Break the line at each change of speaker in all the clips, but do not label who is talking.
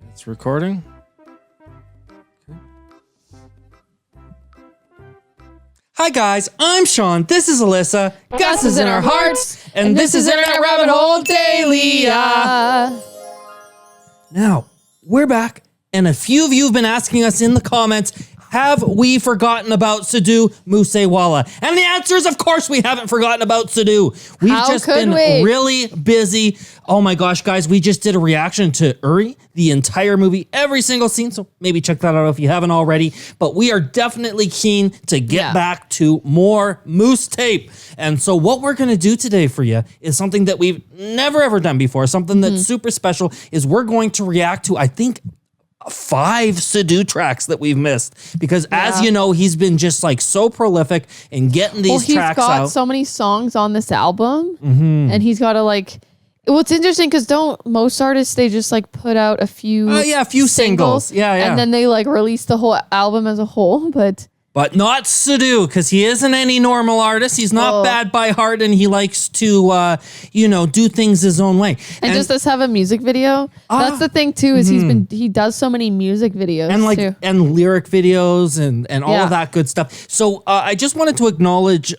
It's recording. Okay. Hi guys, I'm Sean. This is Alyssa.
Gus is in our hearts, and this is Internet Rabbit Hole Daily.
Now, we're back, and a few of you have been asking us in the comments, have we forgotten about Sidhu Moosewala? And the answer is, of course, we haven't forgotten about Sidhu. We've just been really busy. Oh my gosh, guys, we just did a reaction to Uri, the entire movie, every single scene. So maybe check that out if you haven't already. But we are definitely keen to get back to more Moosetape. And so what we're going to do today for you is something that we've never ever done before. Something that's super special is we're going to react to, I think, 5 Sidhu tracks that we've missed, because as you know, he's been just like so prolific in getting these tracks out.
He's got so many songs on this album, and he's got to like. What's interesting, because don't most artists, they just like put out a few
singles,
and then they like release the whole album as a whole,
But not Sidhu, because he isn't any normal artist. He's not bad by heart, and he likes to, do things his own way.
And just us have a music video. That's the thing too, is he does so many music videos and
and lyric videos and all of that good stuff. So I just wanted to acknowledge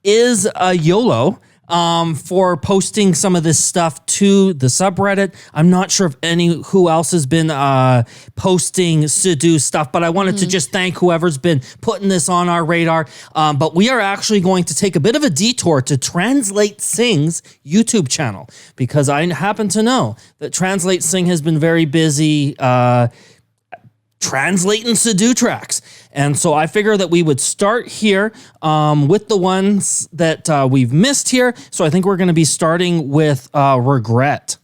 is YOLO. For posting some of this stuff to the subreddit. I'm not sure if who else has been posting Sidhu stuff, but I wanted to just thank whoever's been putting this on our radar. But we are actually going to take a bit of a detour to Translate Sing's YouTube channel, because I happen to know that Translate Sing has been very busy translating Sidhu tracks. And so I figure that we would start here with the ones that we've missed here. So I think we're going to be starting with Regret.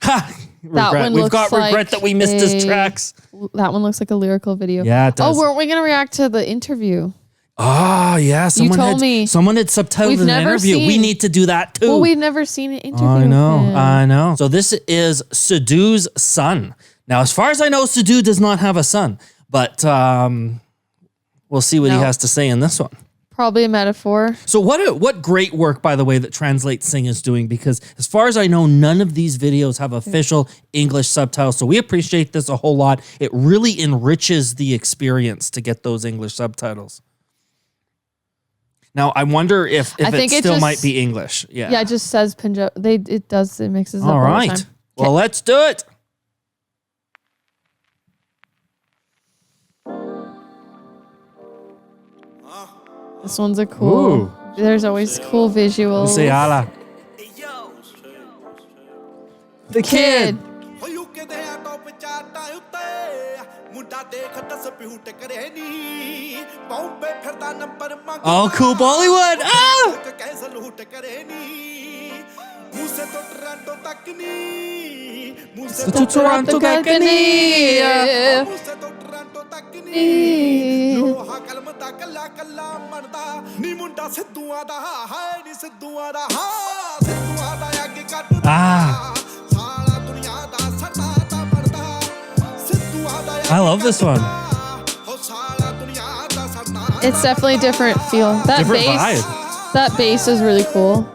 Ha! Regret. We've got Regret that we missed his tracks.
That one looks like a lyrical video.
Yeah, it does.
Oh, weren't we going to react to the interview?
Oh, yeah. Someone had subtitled an interview. We need to do that too.
Well, we've never seen an interview.
I know. So this is Sidhu's son. Now, as far as I know, Sidhu does not have a son, but we'll see what he has to say in this one.
Probably a metaphor.
So what great work, by the way, that Translate Sing is doing, because as far as I know, none of these videos have official English subtitles. So we appreciate this a whole lot. It really enriches the experience to get those English subtitles. Now, I wonder if it still might be English. Yeah,
it just says Punjabi. It mixes up all
right.
the time.
Well, let's do it.
This one's a cool.
Ooh.
There's always cool visuals.
Moosewala. The kid. Oh, cool Bollywood. Ah! Toronto I love this one.
It's definitely a different feel. That bass is really cool.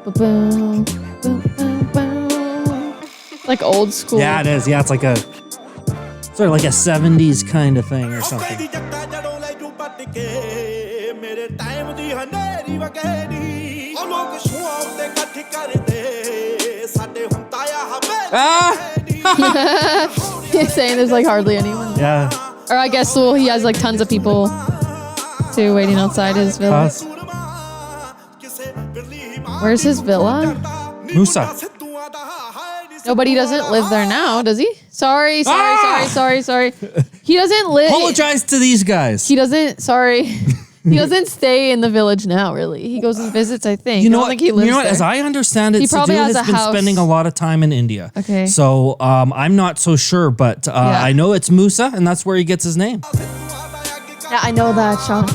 Like old school.
Yeah, it is. Yeah, it's like a sort of like a 70s kind of thing or something.
He's saying there's like hardly anyone.
Yeah.
Or I guess he has like tons of people too waiting outside his villa. Where's his villa?
Musa.
Nobody doesn't live there now, does he? Sorry. He doesn't live.
Apologize to these guys.
He doesn't. Sorry. He doesn't stay in the village now, really. He goes and visits, I think.
You know
I don't think he lives there.
As I understand it, Sidhu has been spending a lot of time in India.
Okay.
So I'm not so sure, but I know it's Musa, and that's where he gets his name.
Yeah, I know that, Sean.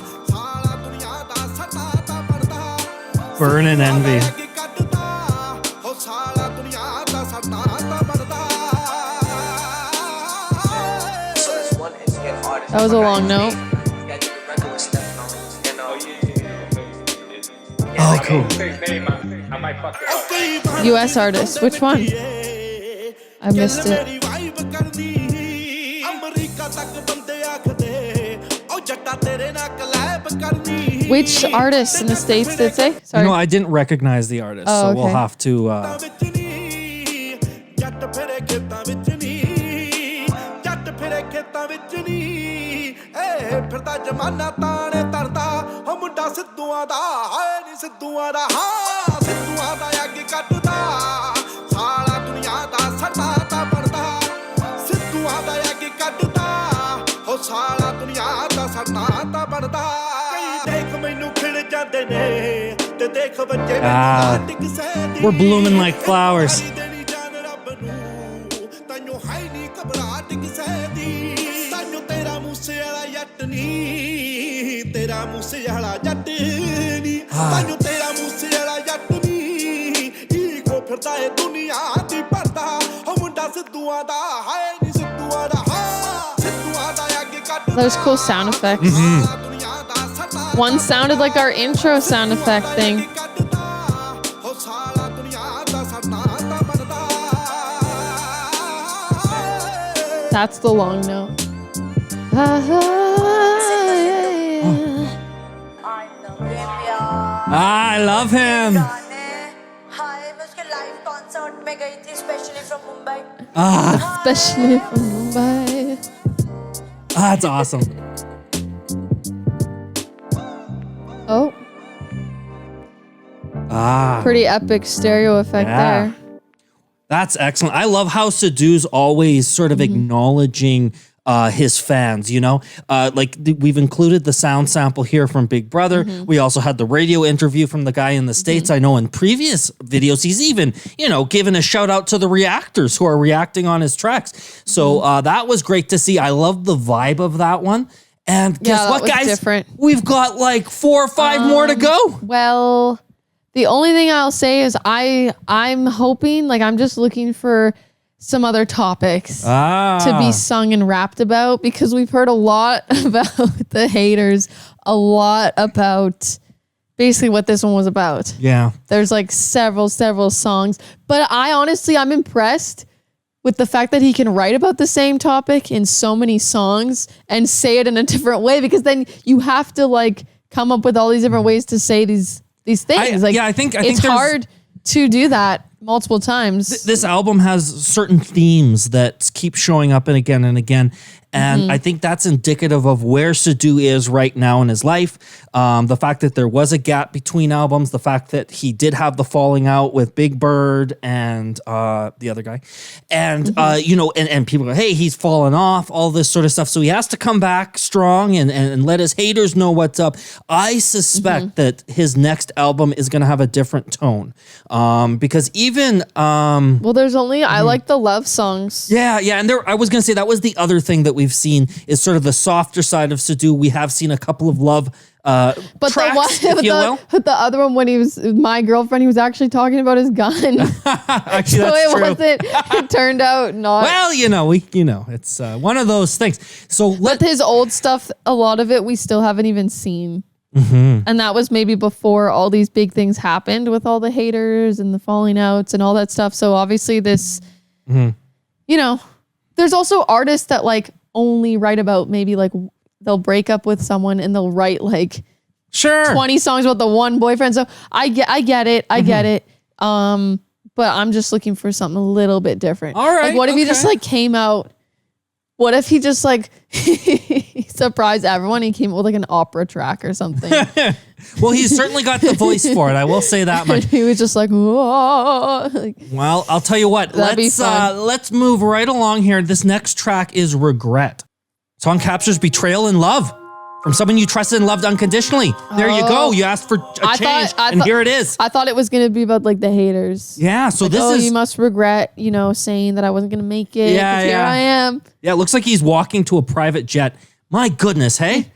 Burn and envy.
That was a long note.
Oh, cool.
US artist. Which one? I missed it. Which artist in the States did say? Sorry.
You know, I didn't recognize the artist, so we'll have to. We're blooming like flowers.
Those cool sound effects. One sounded like our intro sound effect thing. That's the long note.
I love him.
Especially from Mumbai.
That's awesome.
Oh. Pretty epic stereo effect there.
That's excellent. I love how Sidhu's always sort of acknowledging his fans, you know? We've included the sound sample here from Big Brother. We also had the radio interview from the guy in the States. I know in previous videos, he's even, you know, given a shout out to the reactors who are reacting on his tracks. So that was great to see. I love the vibe of that one. And guess what, guys?
Different.
We've got like 4 or 5 more to go.
Well, the only thing I'll say is I'm hoping, like, I'm just looking for some other topics to be sung and rapped about, because we've heard a lot about the haters, a lot about basically what this one was about.
Yeah.
There's like several songs, but I'm impressed with the fact that he can write about the same topic in so many songs and say it in a different way, because then you have to like come up with all these different ways to say these things.
I think
it's hard to do that multiple times.
This album has certain themes that keep showing up and again. And I think that's indicative of where Sidhu is right now in his life. The fact that there was a gap between albums, the fact that he did have the falling out with Big Bird and the other guy. And, you know, and people go, hey, he's fallen off, all this sort of stuff. So he has to come back strong and let his haters know what's up. I suspect that his next album is going to have a different tone. Because even...
well, there's only... I like the love songs.
Yeah. And I was going to say that was the other thing that we've seen is sort of the softer side of Sidhu. We have seen a couple of love but tracks,
the other one, when he was My Girlfriend, he was actually talking about his gun.
Actually,
so
that's true.
It turned out not.
Well, it's one of those things. So
but his old stuff, a lot of it we still haven't even seen. And that was maybe before all these big things happened with all the haters and the falling outs and all that stuff. So obviously this, you know, there's also artists that like only write about maybe like they'll break up with someone and they'll write like 20 songs about the one boyfriend. So I get it. I get it. But I'm just looking for something a little bit different.
All right.
Like what if he just like came out? What if he just like he surprised everyone? He came up with like an opera track or something.
Well, he's certainly got the voice for it. I will say that much.
He was just like, whoa.
Well, I'll tell you what. Let's move right along here. This next track is Regret. Song captures betrayal and love from someone you trusted and loved unconditionally. There you go. You asked for a change, and here it is.
I thought it was going to be about like the haters.
Yeah, so
like,
this is...
you must regret, you know, saying that I wasn't going to make it.
Yeah.
Here I am.
Yeah, it looks like he's walking to a private jet. My goodness, hey?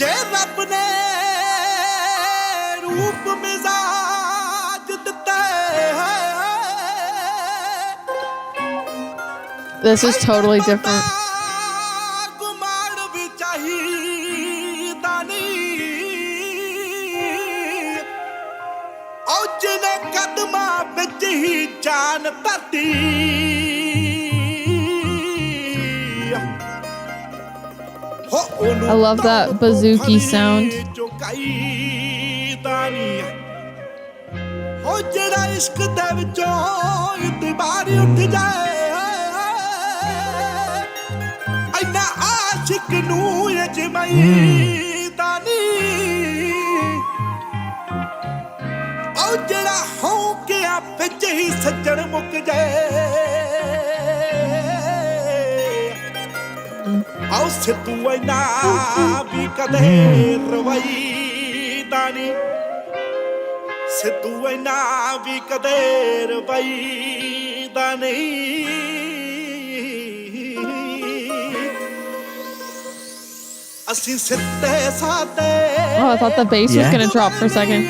रब ने रूप मिजाज दिते
This is totally different. I love that bazooki sound.
Sidhu
Oh, I thought the bass was gonna drop for a second.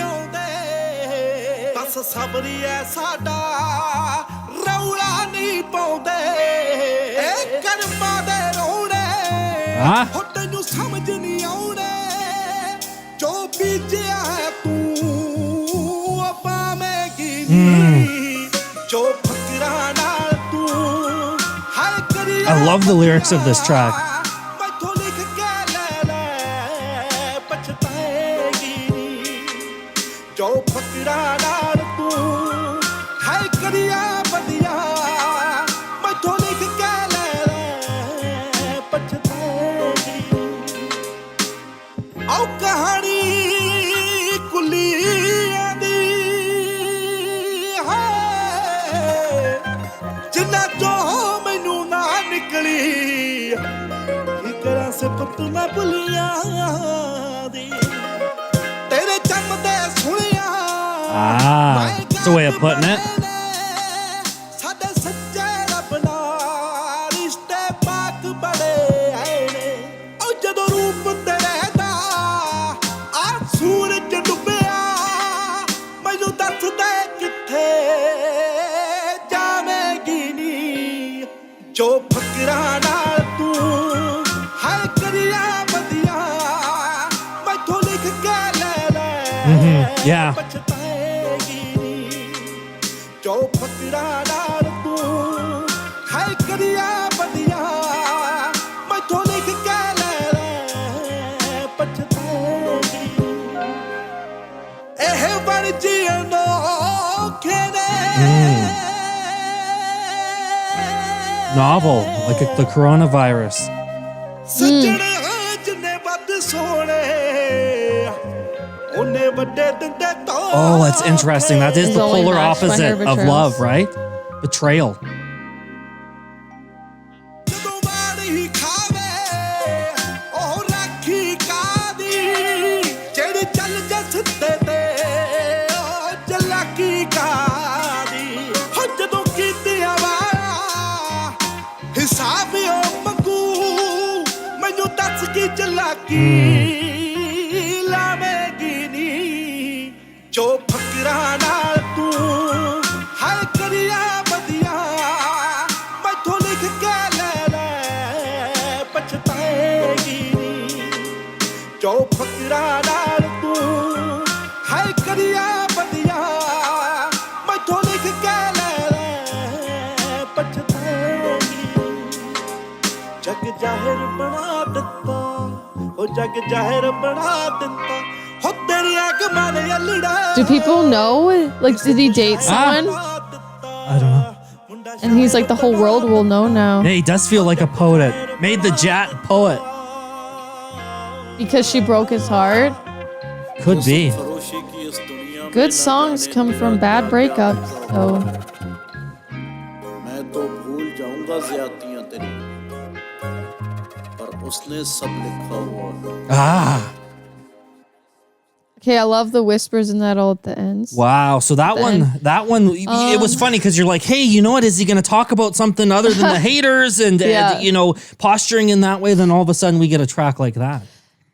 I love the lyrics of this track. That's a way of putting it. Yeah. Novel, like the coronavirus. Oh, that's interesting. That is the polar opposite of love, right? Betrayal.
Do people know? Like, did he date someone?
I don't know.
And he's like, the whole world will know now.
Yeah, he does feel like a poet. Made the Jat poet.
Because she broke his heart?
Could be.
Good songs come from bad breakups, so.
Ah.
Okay, I love the whispers in that all at the ends.
Wow. So that one, it was funny because you're like, hey, you know what? Is he going to talk about something other than the haters and, you know, posturing in that way? Then all of a sudden we get a track like that.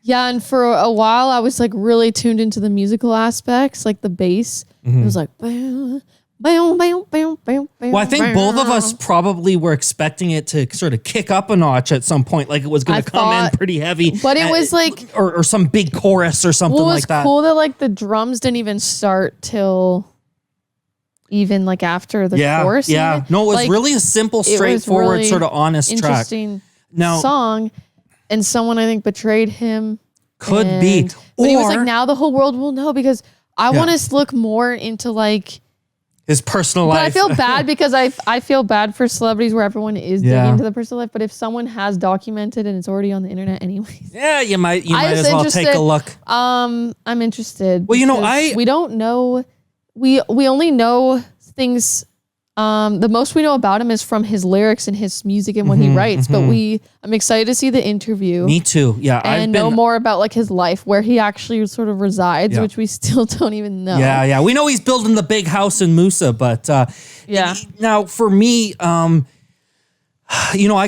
Yeah. And for a while I was like really tuned into the musical aspects, like the bass. It was like, bam, Well,
I think both of us probably were expecting it to sort of kick up a notch at some point, like it was going to come in pretty heavy.
But it was like,
or some big chorus or something like that.
It was cool that like the drums didn't even start till even like after the chorus.
Yeah,
even.
no, it was
like,
really a simple, straightforward, really sort of honest
interesting
track.
Song, and someone I think betrayed him.
Could be,
but he was like, now the whole world will know because I want to look more into like.
His personal life.
But I feel bad because I feel bad for celebrities where everyone is digging into the personal life. But if someone has documented and it's already on the internet anyways.
Yeah, you might as well take a look.
I'm interested.
Well,
we don't know. We only know things. The most we know about him is from his lyrics and his music and what he writes. But I'm excited to see the interview.
Me too. Yeah,
and know more about like his life, where he actually sort of resides, which we still don't even know.
Yeah. We know he's building the big house in Moosa, but Now for me, I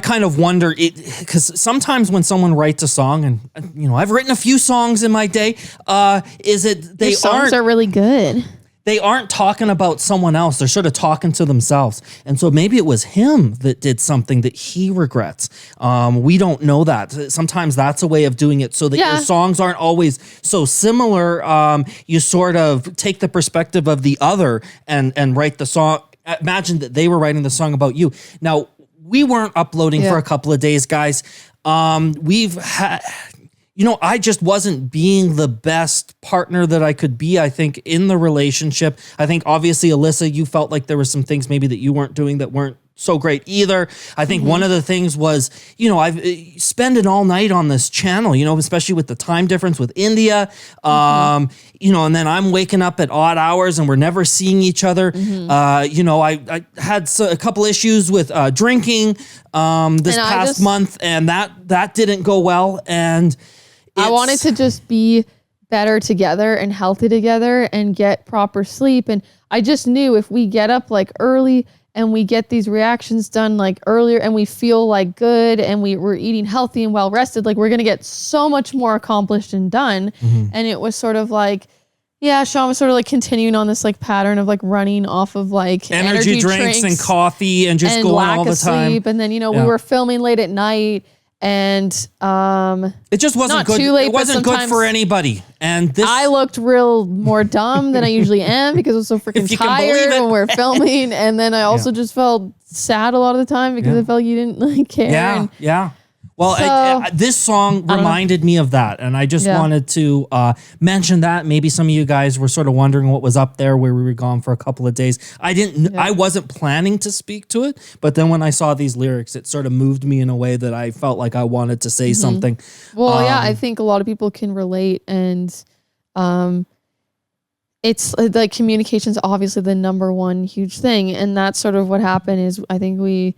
kind of wonder because sometimes when someone writes a song, and I've written a few songs in my day, is it they
songs are really good.
They aren't talking about someone else. They're sort of talking to themselves. And so maybe it was him that did something that he regrets. We don't know that. Sometimes that's a way of doing it so that your songs aren't always so similar. You sort of take the perspective of the other and write the song. Imagine that they were writing the song about you. Now, we weren't uploading for a couple of days, guys. We've had... I just wasn't being the best partner that I could be, I think, in the relationship. I think, obviously, Alyssa, you felt like there were some things maybe that you weren't doing that weren't so great either. I think one of the things was, I've spending all night on this channel, especially with the time difference with India, and then I'm waking up at odd hours and we're never seeing each other. I had a couple issues with drinking this past month, and that didn't go well. And
I wanted to just be better together and healthy together and get proper sleep. And I just knew if we get up like early and we get these reactions done like earlier and we feel like good and we're eating healthy and well rested, like we're going to get so much more accomplished and done. And it was sort of like, Sean was sort of like continuing on this like pattern of like running off of like
energy drinks and coffee and just going all the time.
Sleep. And then, we were filming late at night. And
it just wasn't good.
Too late,
it wasn't good for anybody. And
I looked real more dumb than I usually am because I was so freaking tired when we were filming. And then I also just felt sad a lot of the time because I felt like you didn't like care.
Well, this song reminded me of that, and I just wanted to mention that. Maybe some of you guys were sort of wondering what was up there where we were gone for a couple of days. I wasn't planning to speak to it, but then when I saw these lyrics, it sort of moved me in a way that I felt like I wanted to say something.
Well, I think a lot of people can relate, and it's like communication's obviously the number one huge thing, and that's sort of what happened. Is I think we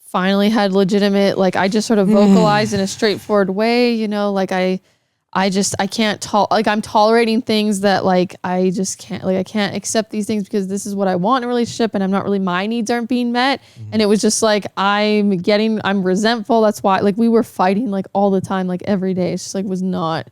finally had legitimate, like I just sort of vocalized in a straightforward way, like I can't I'm tolerating things that like I just can't, like I can't accept these things because this is what I want in a relationship and my needs aren't being met. And it was just like I'm resentful. That's why like we were fighting like all the time, like every day. It's just like was not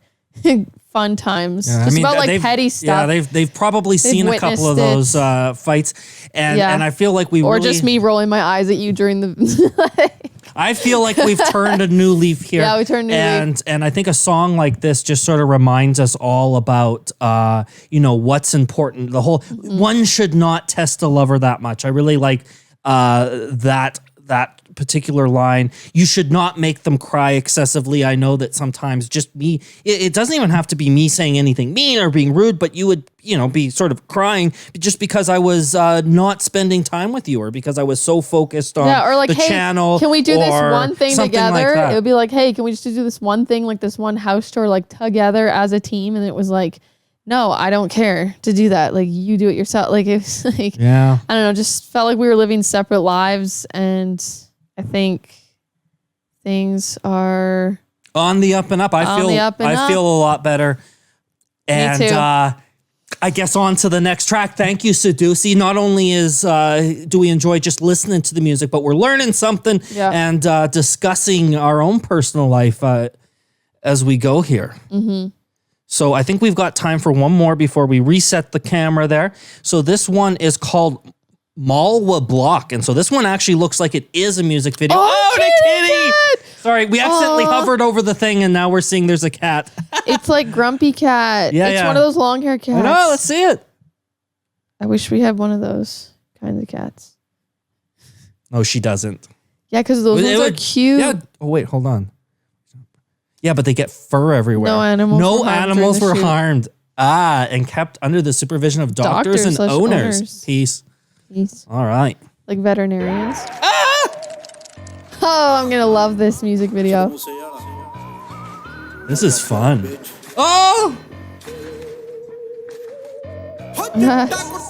fun times. Just about like petty stuff.
Yeah, they've probably seen a couple of those fights, and I feel like
just me rolling my eyes at you during the.
I feel like we've turned a new leaf here.
Yeah, we turned a new leaf.
And I think a song like this just sort of reminds us all about what's important. The whole one should not test a lover that much. I really like that particular line. You should not make them cry excessively. I know that sometimes just me, it doesn't even have to be me saying anything mean or being rude, but you would, be sort of crying just because I was not spending time with you or because I was so focused on
or like,
the
hey,
channel.
Can we do this one thing together?
Like
it would be like, hey, can we just do this one thing, like this one house tour, like together as a team? And it was like, no, I don't care to do that. Like you do it yourself. Like it's like, I don't know, just felt like we were living separate lives. And I think things are
on the up and up. I feel a lot better. And
Me too.
I guess on to the next track. Thank you, Sidhu. Not only do we enjoy just listening to the music, but we're learning something and discussing our own personal life as we go here. So I think we've got time for one more before we reset the camera there. So this one is called Malwa Block. And so this one actually looks like it is a music video. Oh, the kitty! Sorry, we accidentally hovered over the thing and now we're seeing there's a cat.
It's like Grumpy Cat.
Yeah,
it's one of those long hair cats.
No, let's see it.
I wish we had one of those kinds of cats.
Oh, she doesn't.
Yeah, because those ones are cute.
Yeah. Oh, wait, hold on. Yeah, but they get fur everywhere.
No animals
were harmed. And kept under the supervision of doctors and owners. Peace. All right.
Like veterinarians. Oh, I'm going to love this music video.
This is fun. Oh!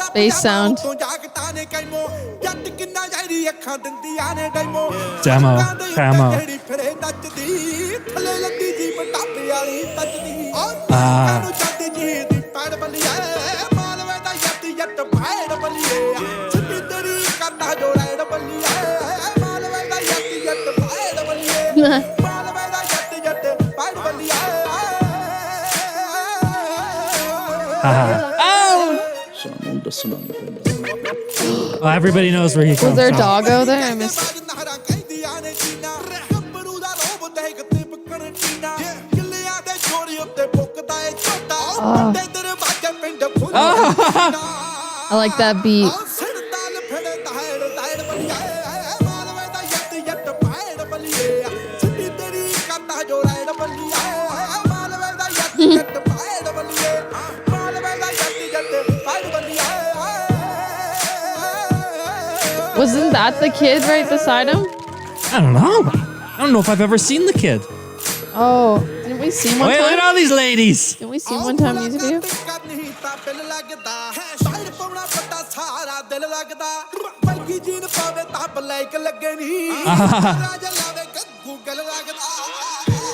Space sound.
Demo. Camo. Oh, everybody knows where he comes from.
Was there a doggo there? I missed it. I like that beat. Wasn't that the kid right beside him?
I don't know. I don't know if I've ever seen the kid.
Oh, didn't we see him one time?
Wait, look at all these ladies.
Didn't we see him one time in music video?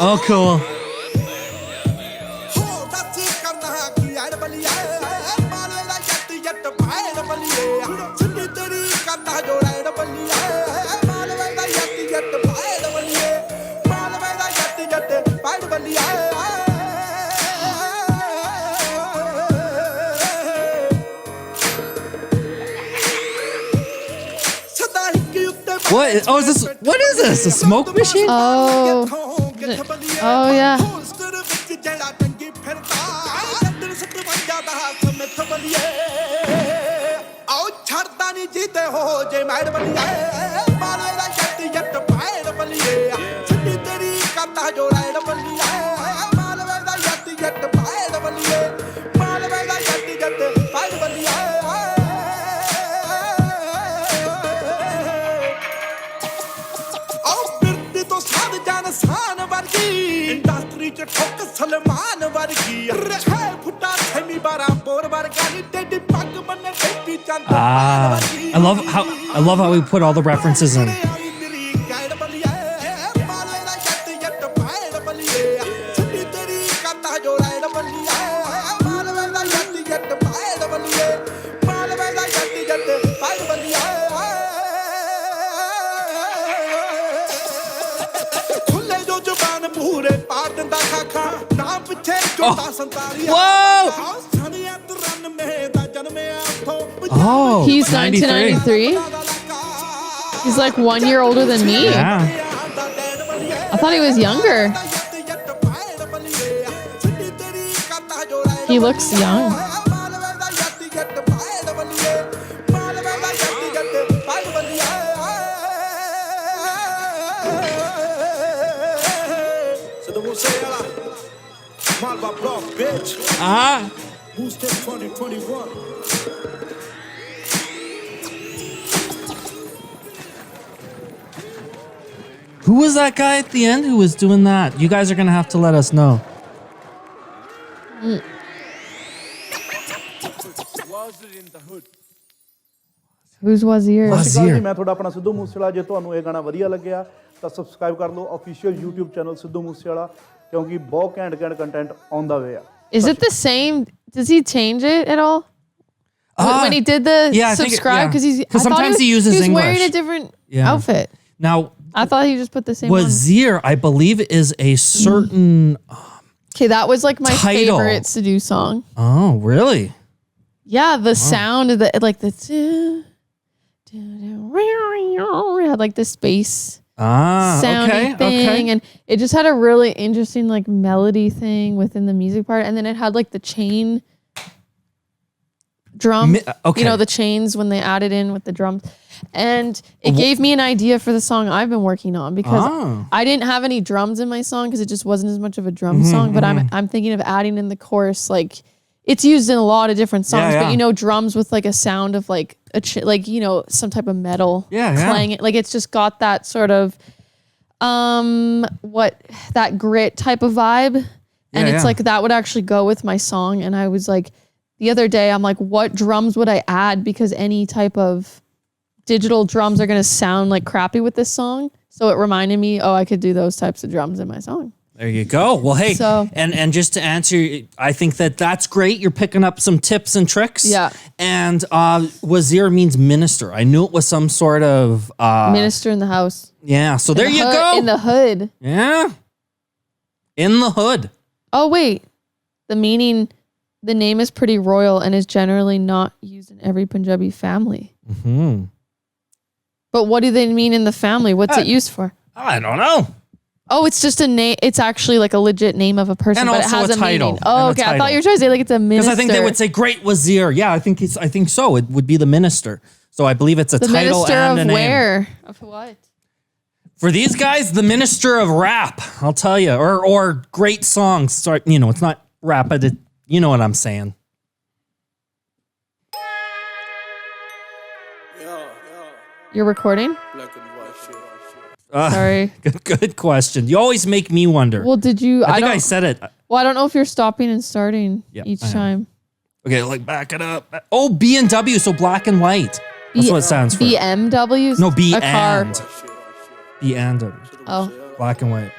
Oh, cool. What? Oh, is this? What is this? A smoke machine?
Oh. Oh, yeah. I love how we put all the references in. Whoa! Oh, he's 1993. He's like 1 year older than me.
Yeah.
I thought he was younger. He looks young.
Sidhu Moosewala, Malwa Block, bitch. Moosetape 2021.
Who was that guy at the end who was doing that? You guys are going to have to let us know.
Who's Wazir?
Wazir.
मैं थोड़ा अपना सिद्धू मूसेवाला जे ਤੁਹਾਨੂੰ ਇਹ ਗਾਣਾ ਵਧੀਆ ਲੱਗਿਆ ਤਾਂ subscribe ਕਰ ਲਓ official YouTube channel Sidhu Moosewala ਕਿਉਂਕਿ ਬਹੁਤ ਘੈਂਟ ਕੰਟੈਂਟ ਆਉਂਦਾ ਵੇ ਆ
Is it the same? Does he change it at all? When he did the subscribe, because
sometimes he uses
English. He's wearing
English.
a different outfit.
Now,
I thought he just put the same
Wazir, I believe, is a certain
Okay, that was like my
Title.
favorite Sidhu song.
Oh, really?
Yeah, the sound of the like the had like the space soundy thing, and it just had a really interesting like melody thing within the music part, and then it had like the chain drum, you know, the chains when they added in with the drums, and it gave me an idea for the song I've been working on, because I didn't have any drums in my song because it just wasn't as much of a drum song, but I'm thinking of adding in the chorus, like it's used in a lot of different songs, but you know, drums with like a sound of like like, you know, some type of metal clang, like it's just got that sort of that grit type of vibe, and it's like that would actually go with my song. And I was like, the other day I'm like, what drums would I add, because any type of digital drums are going to sound like crappy with this song, so it reminded me, oh, I could do those types of drums in my song.
There you go. Well, hey, and just to answer, I think that's great. You're picking up some tips and tricks.
Yeah.
And Wazir means minister. I knew it was some sort of
minister in the house.
Yeah. So there you go.
In the hood.
Yeah. In the hood.
Oh wait, the meaning, the name is pretty royal and is generally not used in every Punjabi family.
Mm-hmm.
But what do they mean in the family? What's it used for?
I don't know.
Oh, it's just a name. It's actually like a legit name of a person,
And
but it
also
has
a
a
title.
meaning. Oh,
And a
okay. I thought
title.
you were trying to say like it's a minister.
Because I think they would say great Wazir. Yeah, I think so. It would be the minister. So I believe it's a
the
title
minister
and
of
a name.
where? Of what?
For these guys, the minister of rap, I'll tell you, or great songs. So, you know, it's not rap, but you know what I'm saying.
You're recording?
Black and white shit.
Sorry.
Good question. You always make me wonder.
Well, did you?
I think I said it.
Well, I don't know if you're stopping and starting each
I am.
time.
Okay, like back it up. Oh, B&W, so black and white. That's what it stands for.
BMWs?
No, B
A car.
and. B and W.
Oh.
Black and white.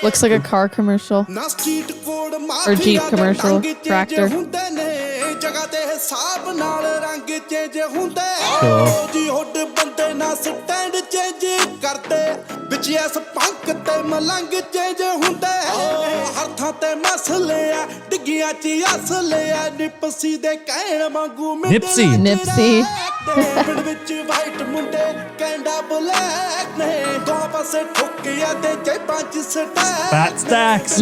Looks like a car commercial. Or Jeep commercial. Tractor. Nipsey.
Fat stacks.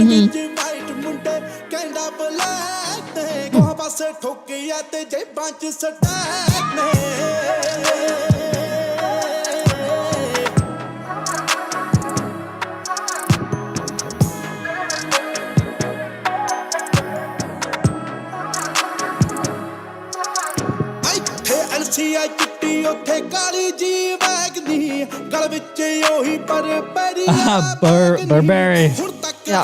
Burberry.
Yeah.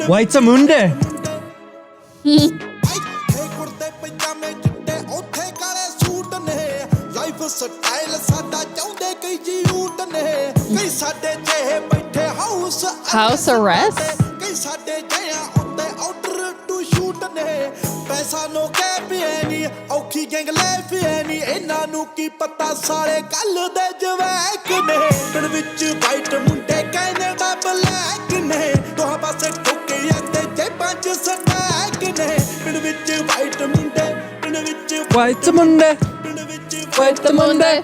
White's a munde.
House arrest?
White's a munde.
White the Munde.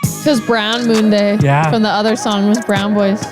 Because Brown Moon Day from the other song was Brown Boys.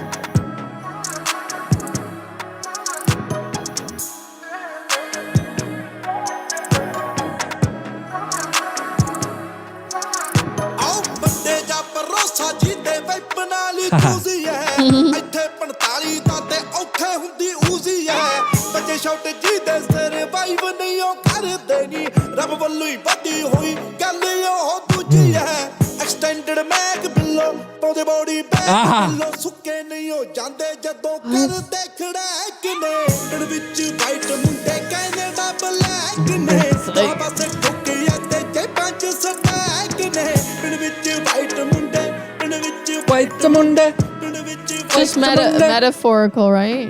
ਰੱਬ ਵੱਲੋਂ ਹੀ ਵੱਡੀ ਹੋਈ ਗੱਲ ਉਹ ਦੂਜੀ ਹੈ extended mag ਬਿੱਲੋ ਪਾਉਂਦੇ body bag ਲੋ ਸੁੱਕੇ ਨਹੀਂ ਹੋ ਜਾਂਦੇ ਜਦੋਂ ਕਰਦੇ ਖੜੈਕ ਨੇ ਪਿੰਡ ਵਿੱਚ ਵਾਈਟ ਮੁੰਡੇ ਕੈਨੇਡਾ ਬਲੈਕ ਨੇ ਦੋ ਪਾਸੇ ਠੋਕੇ ਤੇ ਜੇ ਪੰਜ ਸਟੈਕ ਨੇ ਪਿੰਡ ਵਿੱਚ ਵਾਈਟ ਮੁੰਡੇ ਪਿੰਡ ਵਿੱਚ
White ਮੁੰਡੇ
ਪਿੰਡ ਵਿੱਚ
Just metaphorical, right?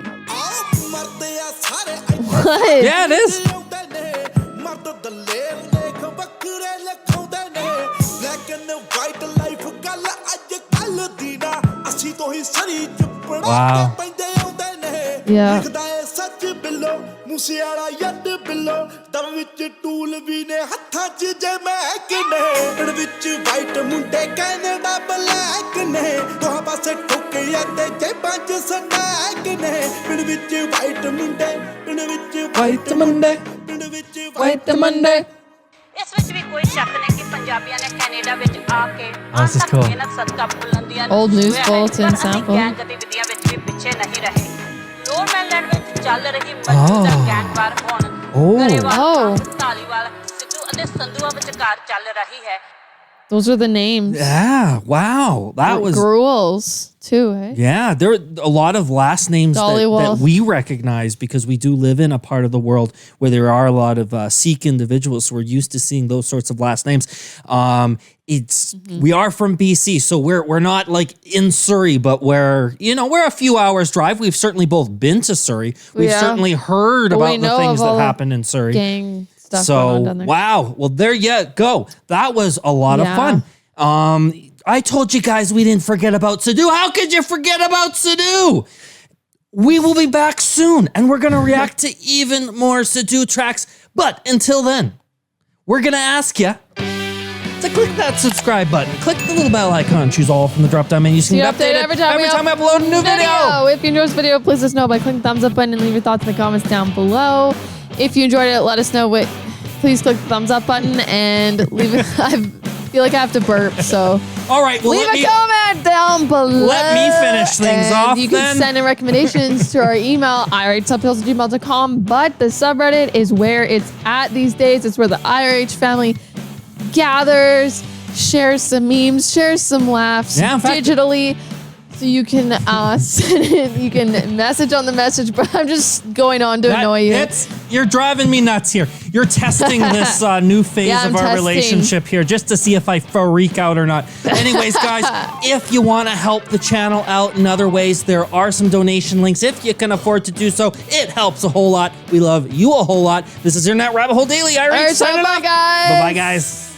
ਮਰਦੇ ਆ ਸਾਰੇ
What?
Yeah, it is.
ਮਰਦ ਦਲੇਰ ਦੇਖ ਵੱਖਰੇ ਲਿਖਾਉਂਦੇ ਨੇ ਬਲੈਕ ਐਂਡ ਵਾਈਟ ਲਾਈਫ ਗੱਲ ਅੱਜ ਕੱਲ ਦੀ ਨਾ ਅਸੀਂ ਤੋਂ ਹੀ ਸਰੀ ਚੁੱਪੜਾ
Wow.
ਪੈਂਦੇ ਆਉਂਦੇ ਨੇ
Yeah.
ਲਿਖਦਾ ਏ ਸੱਚ ਬਿੱਲੋ ਮੂਸੇ ਵਾਲਾ ਯੱਡ ਬਿੱਲੋ ਦਮ ਵਿੱਚ ਟੂਲ ਵੀ ਨੇ ਹੱਥਾਂ 'ਚ ਜੇ ਮੈਂ ਕਿਨੇ ਪਿੰਡ ਵਿੱਚ ਵਾਈਟ ਮੁੰਡੇ ਕੈਨੇਡਾ ਬਲੈਕ ਨੇ ਦੋਹਾਂ ਪਾਸੇ ਠੋਕੇ ਤੇ ਜੇ ਪੰਜ ਸਟੈਕ ਨੇ ਪਿੰਡ ਵਿੱਚ ਵਾਈਟ ਮੁੰਡੇ ਪਿੰਡ ਵਿੱਚ
White ਮੁੰਡੇ
ਪਿੰਡ ਵਿੱਚ
White ਮੁੰਡੇ
ਇਸ ਵਿੱਚ ਵੀ ਕੋਈ ਸ਼ੱਕ ਨਹੀਂ ਕਿ ਪੰਜਾਬੀਆਂ ਨੇ ਕੈਨੇਡਾ ਵਿੱਚ ਆ ਕੇ
this is cool.
ਮਿਹਨਤ ਸਦਕਾ ਬੁਲੰਦੀਆਂ
Old news
ਛੂਹਿਆ ਹੈ,
bulletin
ਪਰ ਅਸੀਂ
sample.
ਗੈਂਗ ਗਤੀਵਿਧੀਆਂ ਵਿੱਚ ਵੀ ਪਿੱਛੇ ਨਹੀਂ ਰਹੇ ਲੋਅਰ ਮੈਨਲੈਂਡ ਵਿੱਚ ਚੱਲ ਰਹੀ ਮਜ਼ਬੂਤ ਗੈਂਗ ਵਾਰ ਹੁਣ ਗਰੇਵਾਲ ਧਾਲੀਵਾਲ ਸਿੱਧੂ ਅਤੇ ਸੰਧੂਆ ਵਿਚਕਾਰ ਚੱਲ ਰਹੀ ਹੈ
Those are the names.
Yeah, wow. That was
Gruels too, eh?
Yeah, there are a lot of last names that we recognize because we do live in a part of the world where there are a lot of Sikh individuals, so we're used to seeing those sorts of last names. We are from BC, so we're not like in Surrey, but we're a few hours drive. We've certainly both been to Surrey. We've certainly heard about the things that happen in Surrey.
Gang stuff
So
going on down there.
wow, well there you go. That was a lot of fun. I told you guys we didn't forget about Sidhu. How could you forget about Sidhu? We will be back soon, and we're gonna react to even more Sidhu tracks. But until then, we're gonna ask you to click that subscribe button. Click the little bell icon. Choose all from the drop-down menu so you can get updated every time I upload a new video.
If you enjoyed this video, please let us know by clicking the thumbs up button and leave your thoughts in the comments down below. If you enjoyed it, let us know please click the thumbs up button and leave it. I feel like I have to burp, so.
All right, well,
leave a comment down below.
Let me finish things off.
You can send in recommendations to our email, irhsubtitles@gmail.com. But the subreddit is where it's at these days. It's where the IRH family gathers, shares some memes, shares some laughs digitally. So you can you can message on the message, but I'm just going on to annoy you.
You're driving me nuts here. You're testing this new phase of our relationship here just to see if I freak out or not. Anyways, guys, if you want to help the channel out in other ways, there are some donation links. If you can afford to do so, it helps a whole lot. We love you a whole lot. This is your Net Rabbit Hole Daily.
All right, so bye, guys.
Bye-bye, guys.